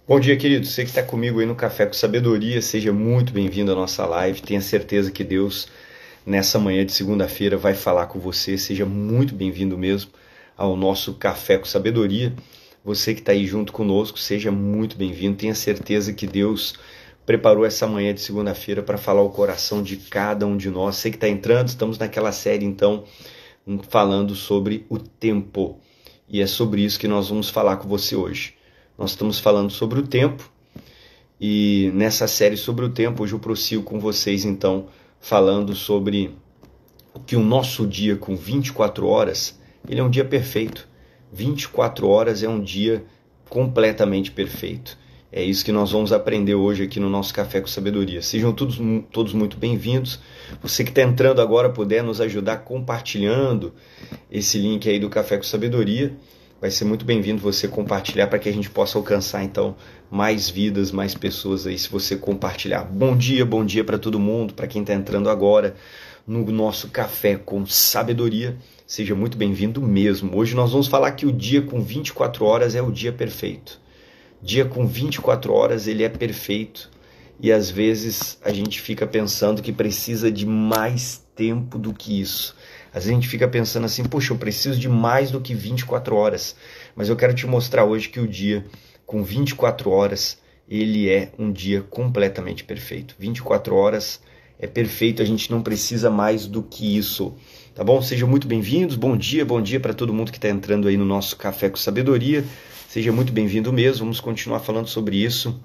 Bom dia, querido. Você que está comigo aí no Café com Sabedoria, seja muito bem-vindo à nossa live. Tenha certeza que Deus, nessa manhã de segunda-feira, vai falar com você. Seja muito bem-vindo mesmo ao nosso Café com Sabedoria. Você que está aí junto conosco, seja muito bem-vindo. Tenha certeza que Deus preparou essa manhã de segunda-feira para falar o coração de cada um de nós. Você que está entrando, estamos naquela série, então, falando sobre o tempo. E é sobre isso que nós vamos falar com você hoje. Nós estamos falando sobre o tempo e nessa série sobre o tempo, hoje eu prossigo com vocês então falando sobre que o nosso dia com 24 horas, ele é um dia perfeito. 24 horas é um dia completamente perfeito. É isso que nós vamos aprender hoje aqui no nosso Café com Sabedoria. Sejam todos muito bem-vindos. Você que está entrando agora puder nos ajudar compartilhando esse link aí do Café com Sabedoria. Vai ser muito bem-vindo você compartilhar para que a gente possa alcançar, então, mais vidas, mais pessoas aí, se você compartilhar. Bom dia para todo mundo, para quem está entrando agora no nosso Café com Sabedoria. Seja muito bem-vindo mesmo. Hoje nós vamos falar que o dia com 24 horas é o dia perfeito. Dia com 24 horas, ele é perfeito. E às vezes a gente fica pensando que precisa de mais tempo do que isso. Às vezes a gente fica pensando assim, poxa, eu preciso de mais do que 24 horas. Mas eu quero te mostrar hoje que o dia com 24 horas, ele é um dia completamente perfeito. 24 horas é perfeito, a gente não precisa mais do que isso. Tá bom? Sejam muito bem-vindos, bom dia para todo mundo que está entrando aí no nosso Café com Sabedoria. Seja muito bem-vindo mesmo, vamos continuar falando sobre isso.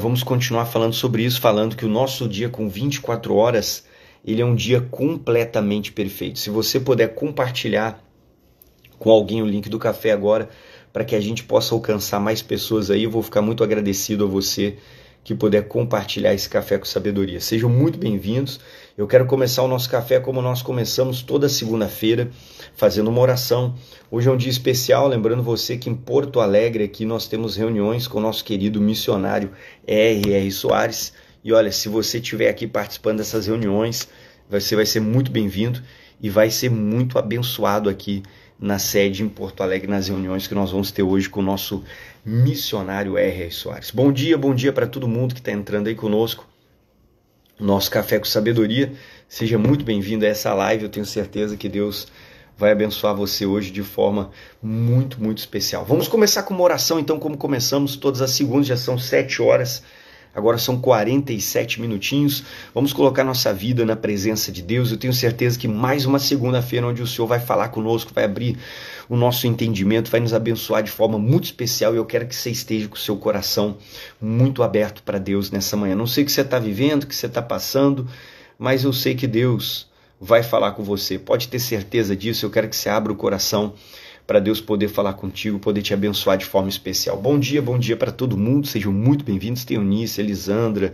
Vamos continuar falando sobre isso, falando que o nosso dia com 24 horas, ele é um dia completamente perfeito. Se você puder compartilhar com alguém o link do café agora, para que a gente possa alcançar mais pessoas aí, eu vou ficar muito agradecido a você que puder compartilhar esse Café com Sabedoria. Sejam muito bem-vindos. Eu quero começar o nosso café como nós começamos toda segunda-feira, fazendo uma oração. Hoje é um dia especial, lembrando você que em Porto Alegre aqui nós temos reuniões com o nosso querido missionário R.R. Soares. E olha, se você estiver aqui participando dessas reuniões, você vai ser muito bem-vindo e vai ser muito abençoado aqui na sede em Porto Alegre, nas reuniões que nós vamos ter hoje com o nosso missionário R.R. Soares. Bom dia para todo mundo que está entrando aí conosco. Nosso Café com Sabedoria. Seja muito bem-vindo a essa live. Eu tenho certeza que Deus vai abençoar você hoje de forma muito, muito especial. Vamos começar com uma oração, então, como começamos todas as segundas, já são 7 horas. Agora são 47 minutinhos. Vamos colocar nossa vida na presença de Deus. Eu tenho certeza que mais uma segunda-feira onde o Senhor vai falar conosco, vai abrir o nosso entendimento, vai nos abençoar de forma muito especial. E eu quero que você esteja com o seu coração muito aberto para Deus nessa manhã. Não sei o que você está vivendo, o que você está passando, mas eu sei que Deus vai falar com você. Pode ter certeza disso. Eu quero que você abra o coração para Deus poder falar contigo, poder te abençoar de forma especial. Bom dia para todo mundo, sejam muito bem-vindos. Tem Eunice, Elisandra,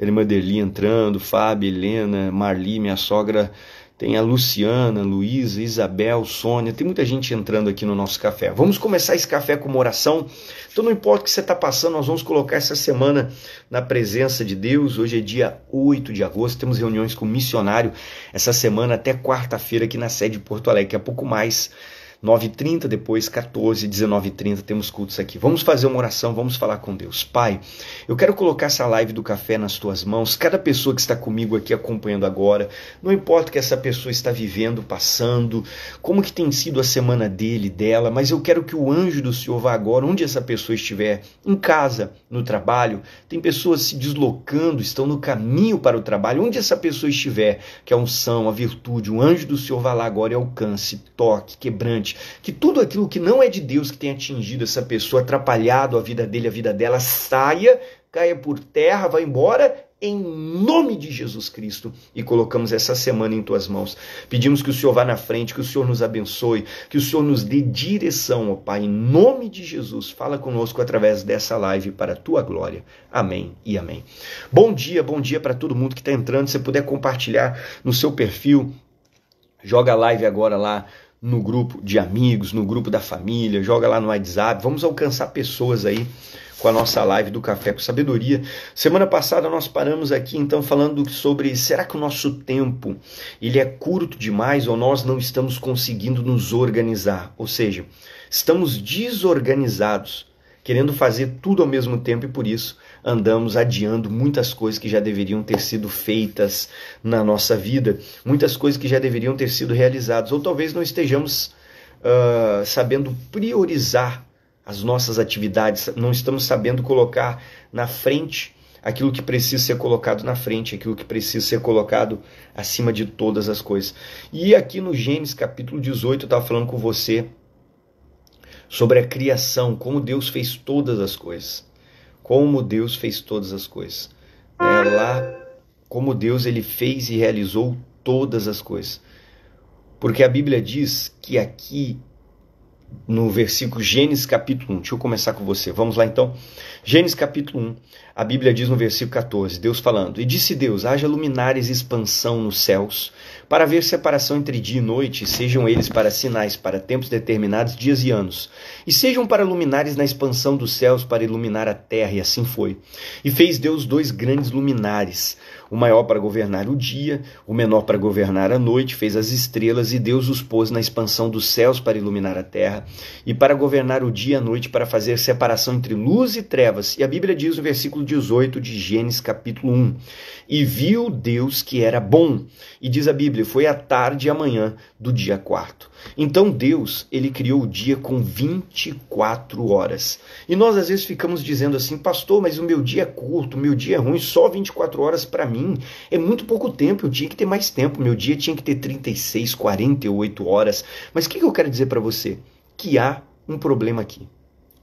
Irmã Derli entrando, Fábio, Helena, Marli, minha sogra, tem a Luciana, Luísa, Isabel, Sônia, tem muita gente entrando aqui no nosso café. Vamos começar esse café com uma oração. Então não importa o que você está passando, nós vamos colocar essa semana na presença de Deus. Hoje é dia 8 de agosto, temos reuniões com o missionário essa semana até quarta-feira aqui na sede de Porto Alegre, que é pouco mais 9h30, depois 14h, 19h30, temos cultos aqui. Vamos fazer uma oração, vamos falar com Deus. Pai, eu quero colocar essa live do café nas tuas mãos. Cada pessoa que está comigo aqui acompanhando agora, não importa o que essa pessoa está vivendo, passando, como que tem sido a semana dele, dela, mas eu quero que o anjo do Senhor vá agora, onde essa pessoa estiver, em casa, no trabalho, tem pessoas se deslocando, estão no caminho para o trabalho, onde essa pessoa estiver, que a unção, a virtude, o anjo do Senhor vá lá agora e alcance, toque, quebrante, que tudo aquilo que não é de Deus que tem atingido essa pessoa, atrapalhado a vida dele, a vida dela, saia, caia por terra, vá embora, em nome de Jesus Cristo. E colocamos essa semana em tuas mãos. Pedimos que o Senhor vá na frente, que o Senhor nos abençoe, que o Senhor nos dê direção, ó Pai, em nome de Jesus. Fala conosco através dessa live para a tua glória. Amém e amém. Bom dia para todo mundo que está entrando. Se puder compartilhar no seu perfil, joga a live agora lá no grupo de amigos, no grupo da família, joga lá no WhatsApp, vamos alcançar pessoas aí com a nossa live do Café com Sabedoria. Semana passada nós paramos aqui então falando sobre será que o nosso tempo ele é curto demais ou nós não estamos conseguindo nos organizar? Ou seja, estamos desorganizados, querendo fazer tudo ao mesmo tempo e por isso andamos adiando muitas coisas que já deveriam ter sido feitas na nossa vida, muitas coisas que já deveriam ter sido realizadas, ou talvez não estejamos sabendo priorizar as nossas atividades, não estamos sabendo colocar na frente aquilo que precisa ser colocado na frente, aquilo que precisa ser colocado acima de todas as coisas. E aqui no Gênesis capítulo 18 eu estava falando com você sobre a criação, como Deus fez todas as coisas. Como Deus fez todas as coisas. Lá, como Deus ele fez e realizou todas as coisas. Porque a Bíblia diz que aqui, no versículo Gênesis capítulo 1, deixa eu começar com você, vamos lá então. Gênesis capítulo 1, a Bíblia diz no versículo 14, Deus falando, e disse Deus, haja luminares e expansão nos céus, para haver separação entre dia e noite, sejam eles para sinais, para tempos determinados, dias e anos, e sejam para luminares na expansão dos céus, para iluminar a terra, e assim foi. E fez Deus 2 grandes luminares, o maior para governar o dia, o menor para governar a noite, fez as estrelas, e Deus os pôs na expansão dos céus para iluminar a terra, e para governar o dia e a noite, para fazer separação entre luz e trevas. E a Bíblia diz no versículo 18 de Gênesis capítulo 1, e viu Deus que era bom, e diz a Bíblia, foi a tarde e a manhã do dia 4. Então Deus, ele criou o dia com 24 horas. E nós às vezes ficamos dizendo assim, pastor, mas o meu dia é curto, o meu dia é ruim, só 24 horas para mim é muito pouco tempo, eu tinha que ter mais tempo, meu dia tinha que ter 36, 48 horas. Mas o que eu quero dizer para você? Que há um problema aqui.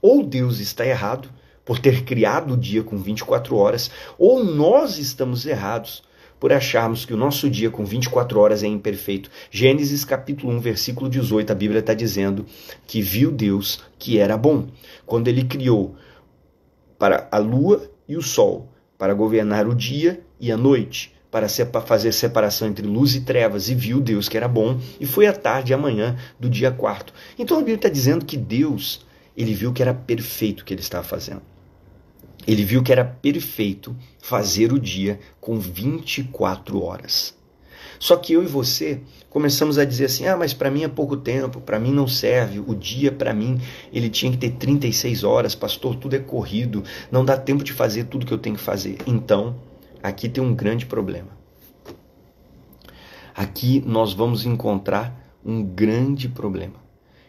Ou Deus está errado por ter criado o dia com 24 horas, ou nós estamos errados por acharmos que o nosso dia com 24 horas é imperfeito. Gênesis capítulo 1, versículo 18, a Bíblia está dizendo que viu Deus que era bom, quando ele criou para a lua e o sol, para governar o dia e a noite, para fazer separação entre luz e trevas, e viu Deus que era bom, e foi a tarde e a manhã do dia 4. Então a Bíblia está dizendo que Deus, ele viu que era perfeito o que ele estava fazendo. Ele viu que era perfeito fazer o dia com 24 horas. Só que eu e você começamos a dizer assim, mas para mim é pouco tempo, para mim não serve, o dia para mim ele tinha que ter 36 horas, pastor, tudo é corrido, não dá tempo de fazer tudo que eu tenho que fazer. Então, aqui tem um grande problema. Aqui nós vamos encontrar um grande problema.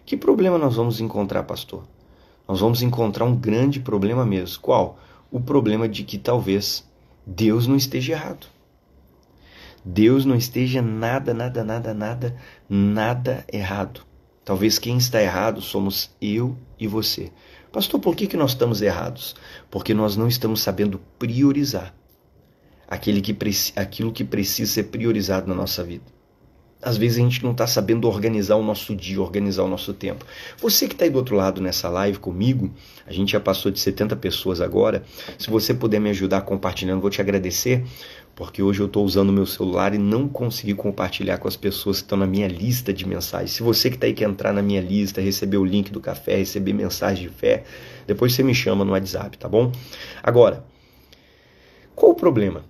Que problema nós vamos encontrar, pastor? Nós vamos encontrar um grande problema mesmo. Qual? O problema de que talvez Deus não esteja errado. Deus não esteja nada errado. Talvez quem está errado somos eu e você. Pastor, por que nós estamos errados? Porque nós não estamos sabendo priorizar aquilo que precisa ser priorizado na nossa vida. Às vezes a gente não está sabendo organizar o nosso dia, organizar o nosso tempo. Você que está aí do outro lado nessa live comigo, a gente já passou de 70 pessoas agora. Se você puder me ajudar compartilhando, vou te agradecer, porque hoje eu estou usando o meu celular e não consegui compartilhar com as pessoas que estão na minha lista de mensagens. Se você que está aí quer entrar na minha lista, receber o link do café, receber mensagem de fé, depois você me chama no WhatsApp, tá bom? Agora, qual o problema?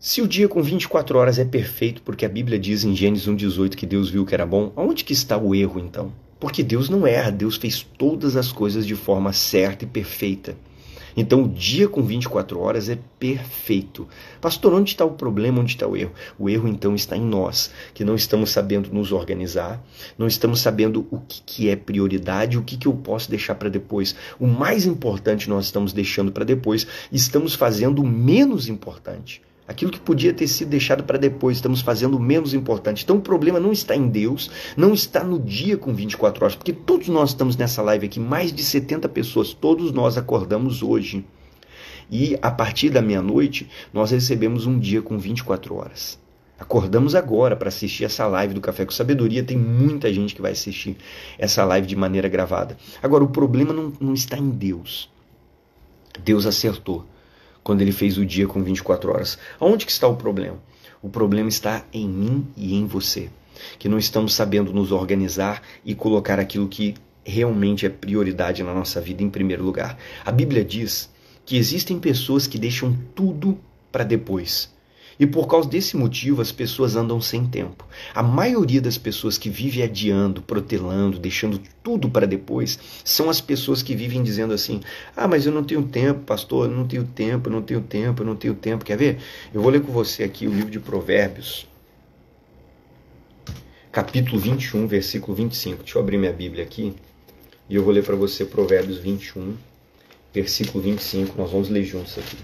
Se o dia com 24 horas é perfeito, porque a Bíblia diz em Gênesis 1,18 que Deus viu que era bom, aonde que está o erro então? Porque Deus não erra, Deus fez todas as coisas de forma certa e perfeita. Então o dia com 24 horas é perfeito. Pastor, onde está o problema, onde está o erro? O erro então está em nós, que não estamos sabendo nos organizar, não estamos sabendo o que é prioridade, o que eu posso deixar para depois. O mais importante nós estamos deixando para depois, estamos fazendo o menos importante. Aquilo que podia ter sido deixado para depois, estamos fazendo o menos importante. Então o problema não está em Deus, não está no dia com 24 horas, porque todos nós estamos nessa live aqui, mais de 70 pessoas, todos nós acordamos hoje. E a partir da meia-noite, nós recebemos um dia com 24 horas. Acordamos agora para assistir essa live do Café com Sabedoria, tem muita gente que vai assistir essa live de maneira gravada. Agora, o problema não está em Deus. Deus acertou quando ele fez o dia com 24 horas. Aonde que está o problema? O problema está em mim e em você, que não estamos sabendo nos organizar e colocar aquilo que realmente é prioridade na nossa vida em primeiro lugar? A Bíblia diz que existem pessoas que deixam tudo para depois. E por causa desse motivo, as pessoas andam sem tempo. A maioria das pessoas que vivem adiando, protelando, deixando tudo para depois, são as pessoas que vivem dizendo assim: ah, mas eu não tenho tempo, pastor, eu não tenho tempo, eu não tenho tempo, eu não tenho tempo. Quer ver? Eu vou ler com você aqui o livro de Provérbios, capítulo 21, versículo 25. Deixa eu abrir minha Bíblia aqui e eu vou ler para você Provérbios 21, versículo 25. Nós vamos ler juntos aqui.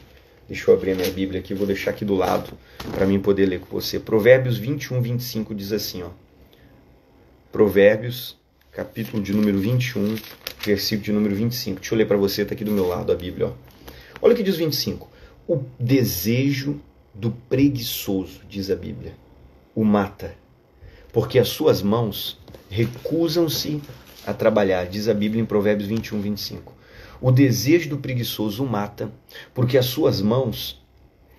Deixa eu abrir a minha Bíblia aqui, vou deixar aqui do lado para mim poder ler com você. Provérbios 21, 25 diz assim, ó. Provérbios, capítulo de número 21, versículo de número 25. Deixa eu ler para você, está aqui do meu lado a Bíblia, ó. Olha o que diz 25. O desejo do preguiçoso, diz a Bíblia, o mata, porque as suas mãos recusam-se a trabalhar, diz a Bíblia em Provérbios 21, 25. O desejo do preguiçoso o mata, porque as suas mãos,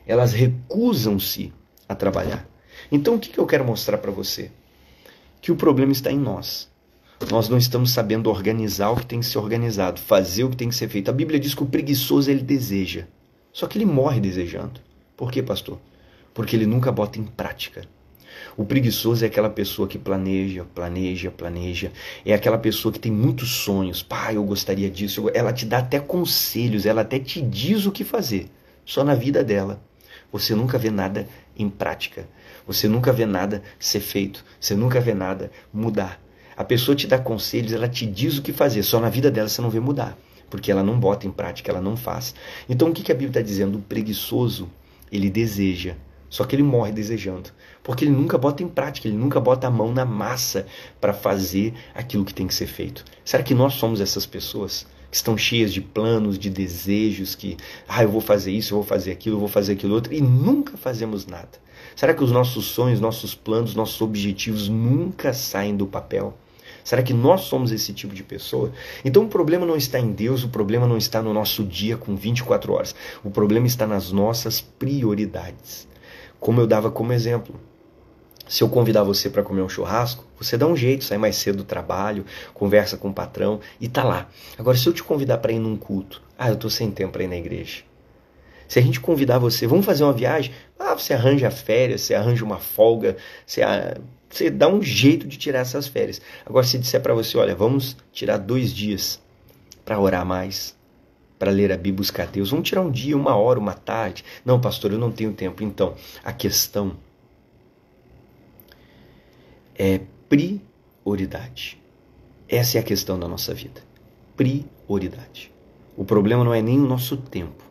elas recusam-se a trabalhar. Então, o que eu quero mostrar para você? Que o problema está em nós. Nós não estamos sabendo organizar o que tem que ser organizado, fazer o que tem que ser feito. A Bíblia diz que o preguiçoso, ele deseja. Só que ele morre desejando. Por quê, pastor? Porque ele nunca bota em prática. O preguiçoso é aquela pessoa que planeja. É aquela pessoa que tem muitos sonhos. Pai, eu gostaria disso. Ela te dá até conselhos, ela até te diz o que fazer. Só na vida dela. Você nunca vê nada em prática. Você nunca vê nada ser feito. Você nunca vê nada mudar. A pessoa te dá conselhos, ela te diz o que fazer. Só na vida dela você não vê mudar. Porque ela não bota em prática, ela não faz. Então o que a Bíblia está dizendo? O preguiçoso, ele deseja. Só que ele morre desejando, porque ele nunca bota em prática, ele nunca bota a mão na massa para fazer aquilo que tem que ser feito. Será que nós somos essas pessoas que estão cheias de planos, de desejos, que eu vou fazer isso, eu vou fazer aquilo, eu vou fazer aquilo outro, e nunca fazemos nada? Será que os nossos sonhos, nossos planos, nossos objetivos nunca saem do papel? Será que nós somos esse tipo de pessoa? Então o problema não está em Deus, o problema não está no nosso dia com 24 horas. O problema está nas nossas prioridades. Como eu dava como exemplo, se eu convidar você para comer um churrasco, você dá um jeito, sai mais cedo do trabalho, conversa com o patrão e tá lá. Agora, se eu te convidar para ir num culto, eu tô sem tempo para ir na igreja. Se a gente convidar você, vamos fazer uma viagem, você arranja férias, você arranja uma folga, você dá um jeito de tirar essas férias. Agora, se disser para você, olha, vamos tirar 2 dias para orar mais, para ler a Bíblia, buscar Deus. Vamos tirar um dia, 1 hora, 1 tarde. Não, pastor, eu não tenho tempo. Então, a questão é prioridade. Essa é a questão da nossa vida. Prioridade. O problema não é nem o nosso tempo,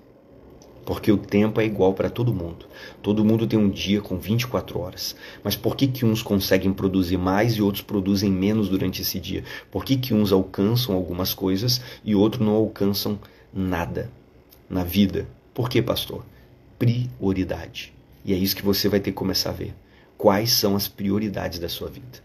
porque o tempo é igual para todo mundo. Todo mundo tem um dia com 24 horas. Mas por que uns conseguem produzir mais e outros produzem menos durante esse dia? Por que uns alcançam algumas coisas e outros não alcançam nada na vida? Por quê, pastor? Prioridade. E é isso que você vai ter que começar a ver. Quais são as prioridades da sua vida?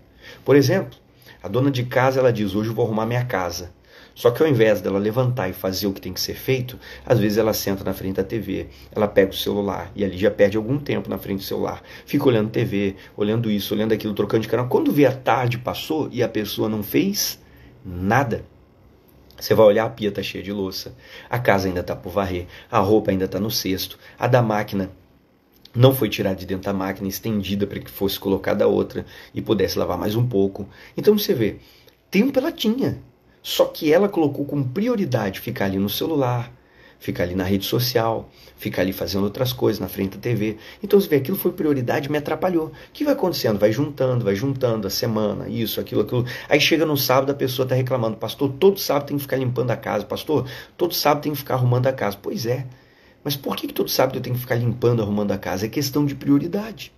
Por exemplo, a dona de casa, ela diz, hoje eu vou arrumar minha casa. Só que ao invés dela levantar e fazer o que tem que ser feito, às vezes ela senta na frente da TV, ela pega o celular e ali já perde algum tempo na frente do celular. Fica olhando TV, olhando isso, olhando aquilo, trocando de canal. Quando vê a tarde passou e a pessoa não fez nada, você vai olhar, a pia está cheia de louça, a casa ainda está por varrer, a roupa ainda está no cesto, a da máquina não foi tirada de dentro da máquina, estendida para que fosse colocada outra e pudesse lavar mais um pouco. Então você vê, tempo ela tinha, só que ela colocou como prioridade ficar ali no celular, ficar ali na rede social, ficar ali fazendo outras coisas na frente da TV. Então você vê, aquilo foi prioridade, me atrapalhou. O que vai acontecendo? Vai juntando a semana, isso, aquilo. Aí chega no sábado, a pessoa está reclamando, pastor, todo sábado tem que ficar limpando a casa, pastor, todo sábado tem que ficar arrumando a casa. Pois é, mas por que todo sábado eu tenho que ficar limpando, arrumando a casa? É questão de prioridade.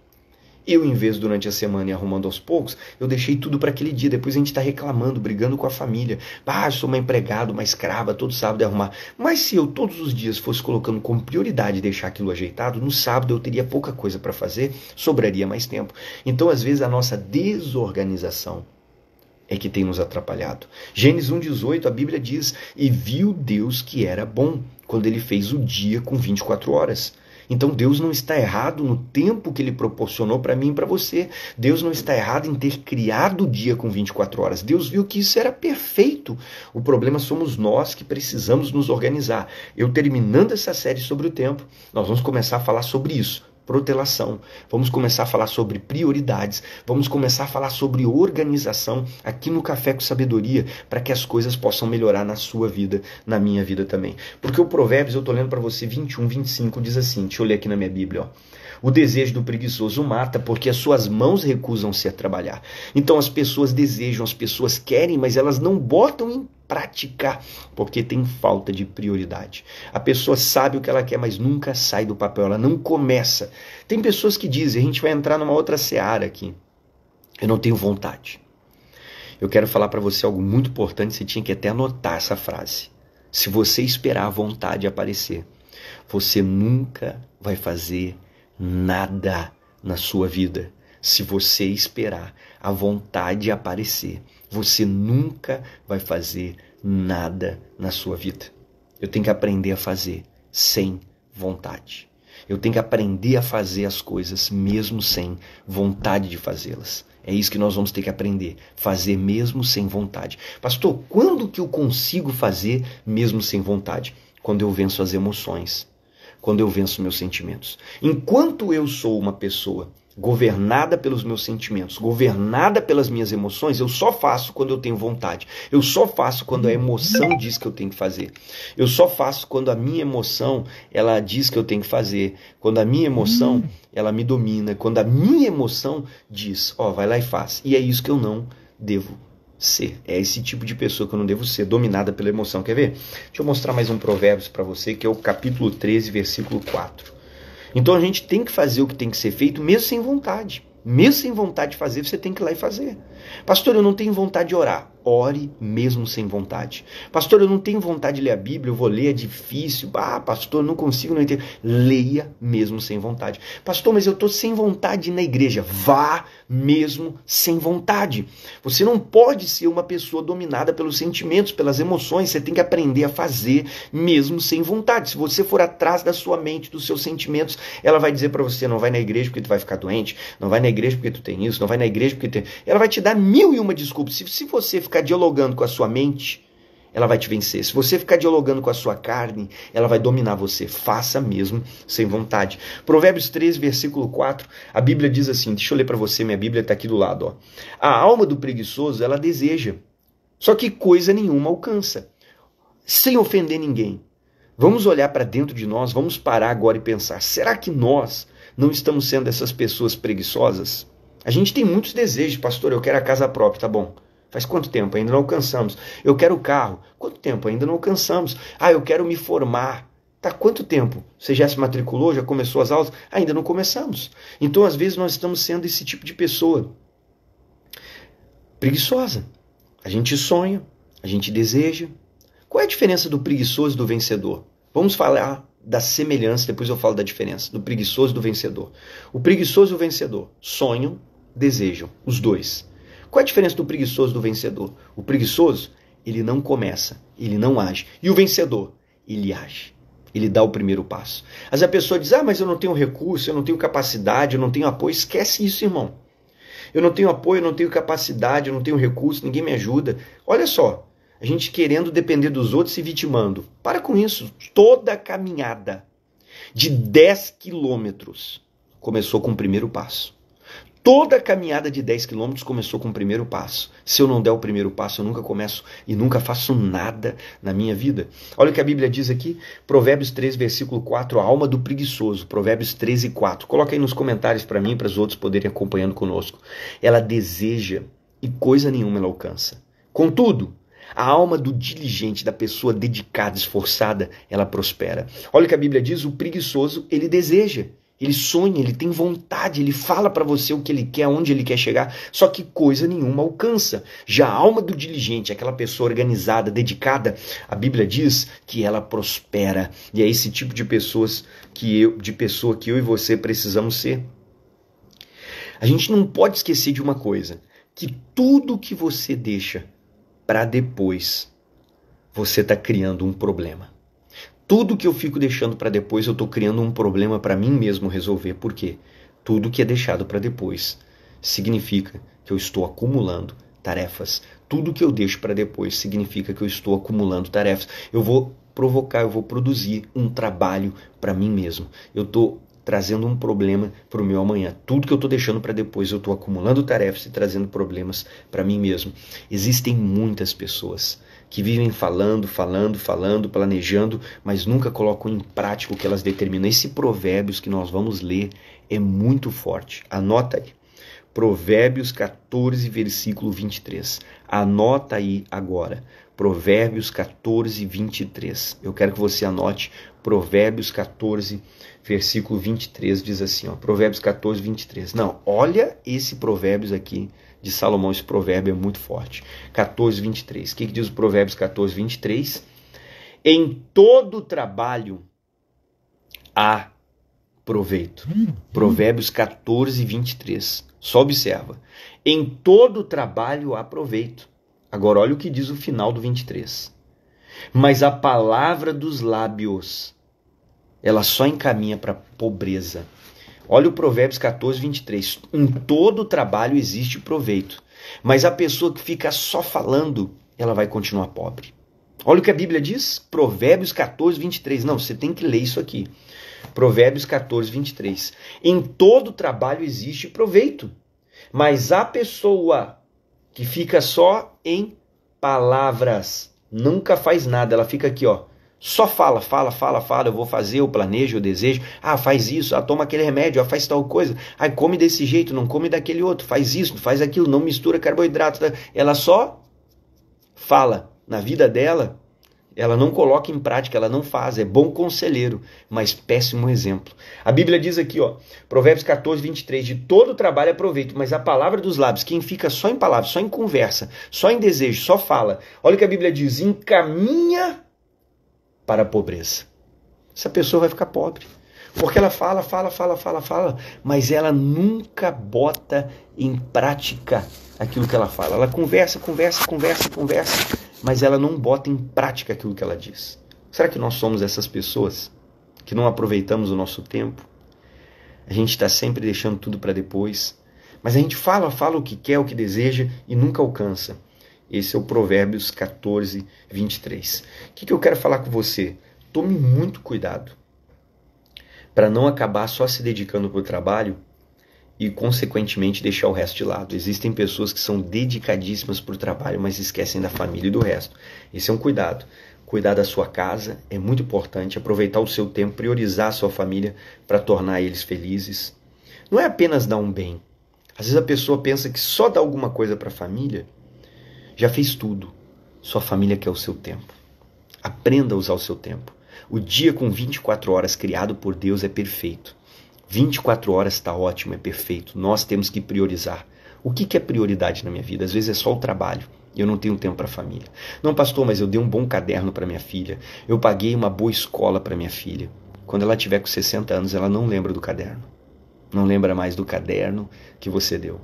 Eu, em vez durante a semana ir arrumando aos poucos, eu deixei tudo para aquele dia. Depois a gente está reclamando, brigando com a família. Eu sou uma empregada, uma escrava, todo sábado é arrumar. Mas se eu todos os dias fosse colocando como prioridade deixar aquilo ajeitado, no sábado eu teria pouca coisa para fazer, sobraria mais tempo. Então, às vezes, a nossa desorganização é que tem nos atrapalhado. Gênesis 1,18, a Bíblia diz, e viu Deus que era bom, quando ele fez o dia com 24 horas. Então Deus não está errado no tempo que Ele proporcionou para mim e para você. Deus não está errado em ter criado o dia com 24 horas. Deus viu que isso era perfeito. O problema somos nós que precisamos nos organizar. Eu terminando essa série sobre o tempo, nós vamos começar a falar sobre isso. Protelação, vamos começar a falar sobre prioridades, vamos começar a falar sobre organização aqui no Café com Sabedoria, para que as coisas possam melhorar na sua vida, na minha vida também. Porque o Provérbios, eu estou lendo para você 21, 25, diz assim, deixa eu ler aqui na minha Bíblia, ó. O desejo do preguiçoso mata, porque as suas mãos recusam-se a trabalhar. Então as pessoas desejam, as pessoas querem, mas elas não botam em praticar, porque tem falta de prioridade. A pessoa sabe o que ela quer, mas nunca sai do papel, ela não começa. Tem pessoas que dizem, a gente vai entrar numa outra seara aqui, eu não tenho vontade. Eu quero falar para você algo muito importante, você tinha que até anotar essa frase. Se você esperar a vontade aparecer, você nunca vai fazer nada na sua vida. Se você esperar a vontade aparecer, você nunca vai fazer nada na sua vida. Eu tenho que aprender a fazer sem vontade. Eu tenho que aprender a fazer as coisas mesmo sem vontade de fazê-las. É isso que nós vamos ter que aprender, fazer mesmo sem vontade. Pastor, quando que eu consigo fazer mesmo sem vontade? Quando eu venço as emoções. Quando eu venço meus sentimentos. Enquanto eu sou uma pessoa governada pelos meus sentimentos, governada pelas minhas emoções, eu só faço quando eu tenho vontade. Eu só faço quando a emoção diz que eu tenho que fazer. Eu só faço quando a minha emoção, ela diz que eu tenho que fazer. Quando a minha emoção, ela me domina. Quando a minha emoção diz, ó, vai lá e faz. E é isso que eu não devo ser. É esse tipo de pessoa que eu não devo ser, dominada pela emoção. Quer ver? Deixa eu mostrar mais um Provérbios para você, que é o capítulo 13, versículo 4. Então a gente tem que fazer o que tem que ser feito, mesmo sem vontade. Mesmo sem vontade de fazer, você tem que ir lá e fazer. Pastor, eu não tenho vontade de orar. Ore mesmo sem vontade. Pastor, eu não tenho vontade de ler a Bíblia, eu vou ler, é difícil. Ah, pastor, não consigo, não entendo. Leia mesmo sem vontade. Pastor, mas eu estou sem vontade de ir na igreja. Vá mesmo sem vontade. Você não pode ser uma pessoa dominada pelos sentimentos, pelas emoções. Você tem que aprender a fazer mesmo sem vontade. Se você for atrás da sua mente, dos seus sentimentos, ela vai dizer para você, não vai na igreja porque tu vai ficar doente, não vai na igreja porque tu tem isso, não vai na igreja porque tem... Ela vai te dar 1001 desculpas. Se você ficar dialogando com a sua mente, ela vai te vencer. Se você ficar dialogando com a sua carne, ela vai dominar você. Faça mesmo sem vontade. Provérbios 13, versículo 4, a Bíblia diz assim, deixa eu ler para você, minha Bíblia está aqui do lado. Ó. A alma do preguiçoso, ela deseja, só que coisa nenhuma alcança, sem ofender ninguém. Vamos olhar para dentro de nós, vamos parar agora e pensar, será que nós não estamos sendo essas pessoas preguiçosas? A gente tem muitos desejos, pastor, eu quero a casa própria, tá bom. Faz quanto tempo? Ainda não alcançamos. Eu quero o carro. Quanto tempo? Ainda não alcançamos. Ah, eu quero me formar. Tá, quanto tempo? Você já se matriculou? Já começou as aulas? Ainda não começamos. Então, às vezes, nós estamos sendo esse tipo de pessoa preguiçosa. A gente sonha, a gente deseja. Qual é a diferença do preguiçoso e do vencedor? Vamos falar da semelhança, depois eu falo da diferença, do preguiçoso e do vencedor. O preguiçoso e o vencedor sonham, desejam, os dois. Qual é a diferença do preguiçoso e do vencedor? O preguiçoso, ele não começa, ele não age. E o vencedor, ele age. Ele dá o primeiro passo. Às vezes a pessoa diz, mas eu não tenho recurso, eu não tenho capacidade, eu não tenho apoio. Esquece isso, irmão. Eu não tenho apoio, eu não tenho capacidade, eu não tenho recurso, ninguém me ajuda. Olha só, a gente querendo depender dos outros e vitimando. Para com isso. Toda a caminhada de 10 quilômetros começou com o primeiro passo. Toda a caminhada de 10 quilômetros começou com o primeiro passo. Se eu não der o primeiro passo, eu nunca começo e nunca faço nada na minha vida. Olha o que a Bíblia diz aqui, Provérbios 13, versículo 4, a alma do preguiçoso, Provérbios 13, 4. Coloca aí nos comentários para mim e para os outros poderem acompanhando conosco. Ela deseja e coisa nenhuma ela alcança. Contudo, a alma do diligente, da pessoa dedicada, esforçada, ela prospera. Olha o que a Bíblia diz, o preguiçoso, ele deseja. Ele sonha, ele tem vontade, ele fala para você o que ele quer, onde ele quer chegar, só que coisa nenhuma alcança. Já a alma do diligente, aquela pessoa organizada, dedicada, a Bíblia diz que ela prospera. E é esse tipo de pessoa que eu e você precisamos ser. A gente não pode esquecer de uma coisa, que tudo que você deixa para depois, você está criando um problema. Tudo que eu fico deixando para depois, eu estou criando um problema para mim mesmo resolver. Por quê? Tudo que é deixado para depois significa que eu estou acumulando tarefas. Tudo que eu deixo para depois significa que eu estou acumulando tarefas. Eu vou provocar, eu vou produzir um trabalho para mim mesmo. Eu estou trazendo um problema para o meu amanhã. Tudo que eu estou deixando para depois, eu estou acumulando tarefas e trazendo problemas para mim mesmo. Existem muitas pessoas que vivem falando, planejando, mas nunca colocam em prática o que elas determinam. Esse Provérbios que nós vamos ler é muito forte. Anota aí. Provérbios 14, versículo 23. Anota aí agora. Provérbios 14, 23. Eu quero que você anote. Provérbios 14, versículo 23 diz assim, ó. Provérbios 14, 23. Não, olha esse Provérbios aqui de Salomão. Esse provérbio é muito forte. 14, 23. O que diz o Provérbios 14, 23? Em todo trabalho há proveito. Provérbios 14, 23. Só observa. Em todo trabalho há proveito. Agora olha o que diz o final do 23. Mas a palavra dos lábios, ela só encaminha para a pobreza. Olha o Provérbios 14, 23. Em todo trabalho existe proveito. Mas a pessoa que fica só falando, ela vai continuar pobre. Olha o que a Bíblia diz. Provérbios 14, 23. Não, você tem que ler isso aqui. Provérbios 14, 23. Em todo trabalho existe proveito, mas a pessoa que fica só em palavras, nunca faz nada, ela fica aqui, ó, só fala, eu vou fazer, eu planejo, eu desejo, faz isso, toma aquele remédio, faz tal coisa, come desse jeito, não come daquele outro, faz isso, faz aquilo, não mistura carboidrato, ela só fala. Na vida dela, ela não coloca em prática, ela não faz, é bom conselheiro, mas péssimo exemplo. A Bíblia diz aqui, ó, Provérbios 14, 23, de todo trabalho é proveito, mas a palavra dos lábios, quem fica só em palavras, só em conversa, só em desejo, só fala, olha o que a Bíblia diz, encaminha para a pobreza. Essa pessoa vai ficar pobre, porque ela fala, mas ela nunca bota em prática aquilo que ela fala. Ela conversa, mas ela não bota em prática aquilo que ela diz. Será que nós somos essas pessoas que não aproveitamos o nosso tempo? A gente está sempre deixando tudo para depois, mas a gente fala o que quer, o que deseja e nunca alcança. Esse é o Provérbios 14, 23. O que eu quero falar com você? Tome muito cuidado para não acabar só se dedicando para o trabalho e, consequentemente, deixar o resto de lado. Existem pessoas que são dedicadíssimas para o trabalho, mas esquecem da família e do resto. Esse é um cuidado. Cuidar da sua casa é muito importante, aproveitar o seu tempo, priorizar a sua família para tornar eles felizes. Não é apenas dar um bem. Às vezes a pessoa pensa que só dar alguma coisa para a família já fez tudo. Sua família quer o seu tempo. Aprenda a usar o seu tempo. O dia com 24 horas criado por Deus é perfeito. 24 horas está ótimo, é perfeito. Nós temos que priorizar. O que é prioridade na minha vida? Às vezes é só o trabalho. Eu não tenho tempo para a família. Não, pastor, mas eu dei um bom caderno para minha filha. Eu paguei uma boa escola para minha filha. Quando ela tiver com 60 anos, ela não lembra do caderno. Não lembra mais do caderno que você deu.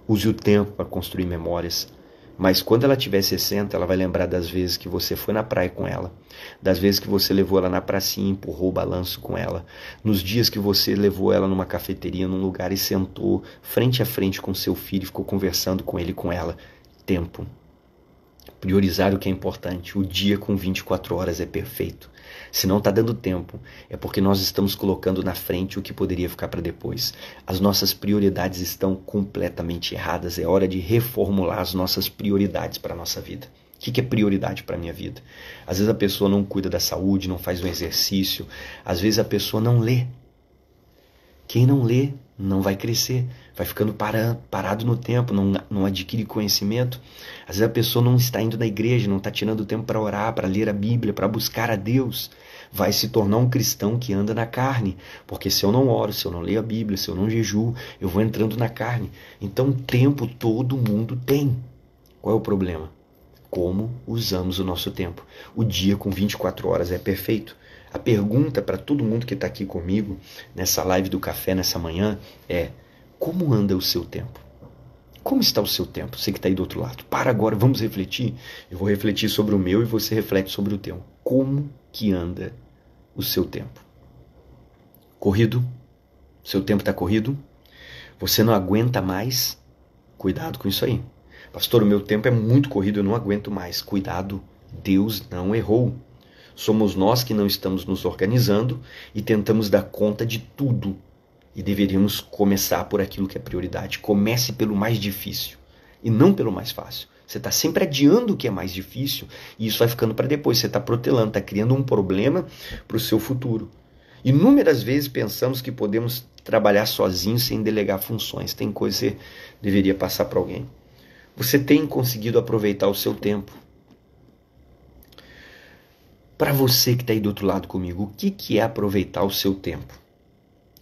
Use o tempo para construir memórias. Mas quando ela tiver 60, ela vai lembrar das vezes que você foi na praia com ela, das vezes que você levou ela na pracinha e empurrou o balanço com ela, nos dias que você levou ela numa cafeteria, num lugar e sentou frente a frente com seu filho e ficou conversando com ele e com ela. Tempo. Priorizar o que é importante. O dia com 24 horas é perfeito. Se não está dando tempo, é porque nós estamos colocando na frente o que poderia ficar para depois. As nossas prioridades estão completamente erradas. É hora de reformular as nossas prioridades para a nossa vida. O que é prioridade para a minha vida? Às vezes a pessoa não cuida da saúde, não faz um exercício. Às vezes a pessoa não lê. Quem não lê não vai crescer, vai ficando parado no tempo, não adquire conhecimento. Às vezes a pessoa não está indo na igreja, não está tirando tempo para orar, para ler a Bíblia, para buscar a Deus. Vai se tornar um cristão que anda na carne, porque se eu não oro, se eu não leio a Bíblia, se eu não jejuo, eu vou entrando na carne. Então tempo todo mundo tem. Qual é o problema? Como usamos o nosso tempo. O dia com 24 horas é perfeito. A pergunta para todo mundo que está aqui comigo, nessa live do café, nessa manhã, é: como anda o seu tempo? Como está o seu tempo? Você que está aí do outro lado. Para agora, vamos refletir. Eu vou refletir sobre o meu e você reflete sobre o teu. Como que anda o seu tempo? Corrido? Seu tempo está corrido? Você não aguenta mais? Cuidado com isso aí. Pastor, o meu tempo é muito corrido, eu não aguento mais. Cuidado, Deus não errou. Somos nós que não estamos nos organizando e tentamos dar conta de tudo. E deveríamos começar por aquilo que é prioridade. Comece pelo mais difícil e não pelo mais fácil. Você está sempre adiando o que é mais difícil e isso vai ficando para depois. Você está protelando, está criando um problema para o seu futuro. Inúmeras vezes pensamos que podemos trabalhar sozinhos sem delegar funções. Tem coisa que você deveria passar para alguém. Você tem conseguido aproveitar o seu tempo? Para você que está aí do outro lado comigo, o que é aproveitar o seu tempo?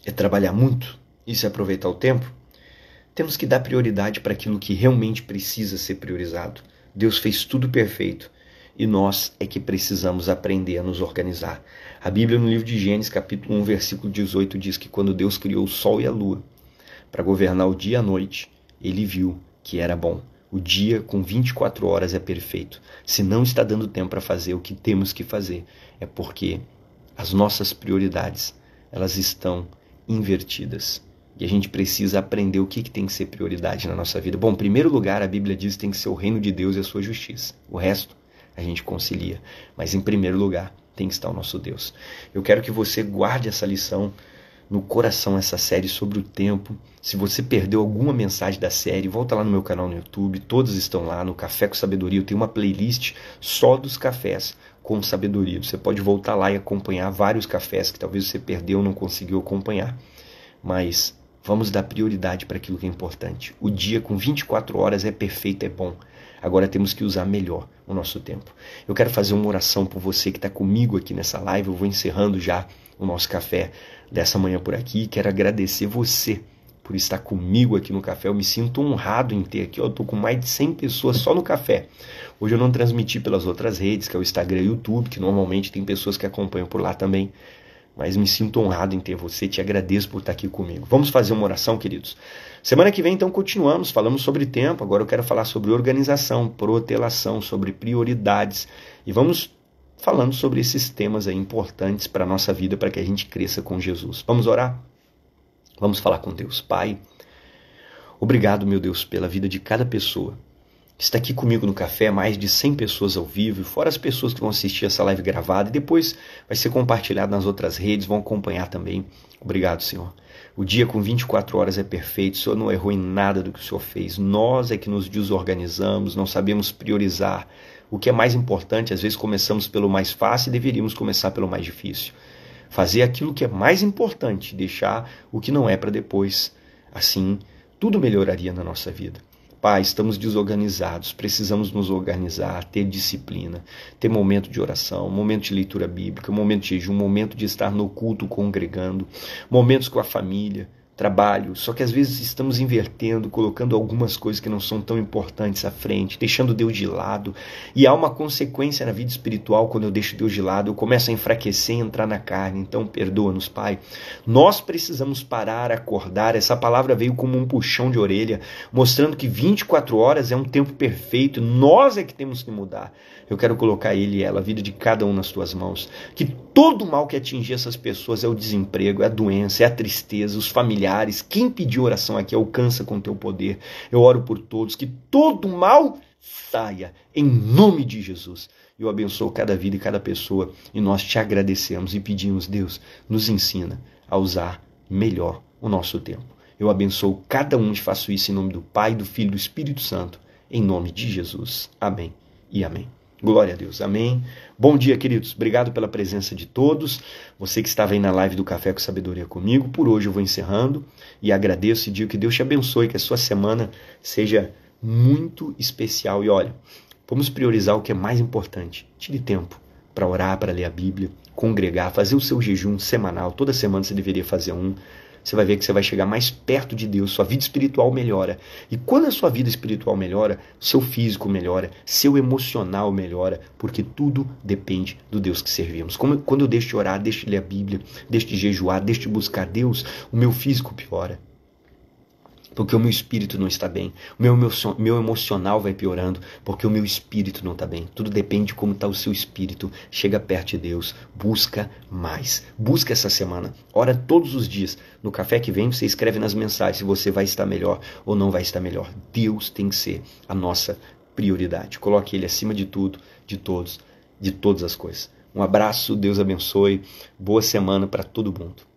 É trabalhar muito? Isso é aproveitar o tempo? Temos que dar prioridade para aquilo que realmente precisa ser priorizado. Deus fez tudo perfeito e nós é que precisamos aprender a nos organizar. A Bíblia, no livro de Gênesis, capítulo 1, versículo 18, diz que quando Deus criou o sol e a lua para governar o dia e a noite, ele viu que era bom. O dia com 24 horas é perfeito. Se não está dando tempo para fazer o que temos que fazer, é porque as nossas prioridades, elas estão invertidas. E a gente precisa aprender o que tem que ser prioridade na nossa vida. Bom, em primeiro lugar, a Bíblia diz que tem que ser o reino de Deus e a sua justiça. O resto a gente concilia. Mas em primeiro lugar tem que estar o nosso Deus. Eu quero que você guarde essa lição no coração, essa série sobre o tempo. Se você perdeu alguma mensagem da série, volta lá no meu canal no YouTube. Todos estão lá no Café com Sabedoria. Eu tenho uma playlist só dos cafés com sabedoria. Você pode voltar lá e acompanhar vários cafés que talvez você perdeu ou não conseguiu acompanhar. Mas vamos dar prioridade para aquilo que é importante. O dia com 24 horas é perfeito, é bom. Agora temos que usar melhor o nosso tempo. Eu quero fazer uma oração por você que está comigo aqui nessa live. Eu vou encerrando já o nosso café dessa manhã por aqui. Quero agradecer você por estar comigo aqui no café. Eu me sinto honrado em ter aqui. Eu estou com mais de 100 pessoas só no café. Hoje eu não transmiti pelas outras redes, que é o Instagram e o YouTube, que normalmente tem pessoas que acompanham por lá também. Mas me sinto honrado em ter você, te agradeço por estar aqui comigo. Vamos fazer uma oração, queridos? Semana que vem, então, continuamos, falamos sobre tempo, agora eu quero falar sobre organização, protelação, sobre prioridades. E vamos falando sobre esses temas aí importantes para a nossa vida, para que a gente cresça com Jesus. Vamos orar? Vamos falar com Deus. Pai, obrigado, meu Deus, pela vida de cada pessoa. Está aqui comigo no café, mais de 100 pessoas ao vivo, fora as pessoas que vão assistir essa live gravada e depois vai ser compartilhado nas outras redes, vão acompanhar também. Obrigado, Senhor. O dia com 24 horas é perfeito, o Senhor não errou em nada do que o Senhor fez. Nós é que nos desorganizamos, não sabemos priorizar. O que é mais importante, às vezes começamos pelo mais fácil e deveríamos começar pelo mais difícil. Fazer aquilo que é mais importante, deixar o que não é para depois. Assim, tudo melhoraria na nossa vida. Pai, estamos desorganizados, precisamos nos organizar, ter disciplina, ter momento de oração, momento de leitura bíblica, momento de jejum, momento de estar no culto congregando, momentos com a família, trabalho. Só que às vezes estamos invertendo, colocando algumas coisas que não são tão importantes à frente, deixando Deus de lado. E há uma consequência na vida espiritual quando eu deixo Deus de lado, eu começo a enfraquecer e entrar na carne. Então perdoa-nos, Pai. Nós precisamos parar, acordar. Essa palavra veio como um puxão de orelha, mostrando que 24 horas é um tempo perfeito. Nós é que temos que mudar. Eu quero colocar ele e ela, a vida de cada um nas tuas mãos. Que todo mal que atingir essas pessoas é o desemprego, é a doença, é a tristeza, os familiares. Quem pediu oração aqui alcança com teu poder. Eu oro por todos, que todo mal saia em nome de Jesus. Eu abençoo cada vida e cada pessoa e nós te agradecemos e pedimos, Deus, nos ensina a usar melhor o nosso tempo. Eu abençoo cada um e faço isso em nome do Pai, do Filho e do Espírito Santo, em nome de Jesus. Amém e amém. Glória a Deus, amém. Bom dia, queridos, obrigado pela presença de todos, você que estava aí na live do Café com Sabedoria comigo. Por hoje eu vou encerrando e agradeço e digo que Deus te abençoe, que a sua semana seja muito especial. E olha, vamos priorizar o que é mais importante. Tire tempo para orar, para ler a Bíblia, congregar, fazer o seu jejum semanal. Toda semana você deveria fazer um. Você vai ver que você vai chegar mais perto de Deus, sua vida espiritual melhora. E quando a sua vida espiritual melhora, seu físico melhora, seu emocional melhora, porque tudo depende do Deus que servimos. Quando eu deixo de orar, deixo de ler a Bíblia, deixo de jejuar, deixo de buscar Deus, o meu físico piora. porque o meu espírito não está bem. O meu emocional vai piorando, porque o meu espírito não está bem. Tudo depende de como está o seu espírito. Chega perto de Deus, busca mais. Busca essa semana, ora todos os dias. No café que vem você escreve nas mensagens se você vai estar melhor ou não vai estar melhor. Deus tem que ser a nossa prioridade. Coloque Ele acima de tudo, de todos, de todas as coisas. Um abraço, Deus abençoe. Boa semana para todo mundo.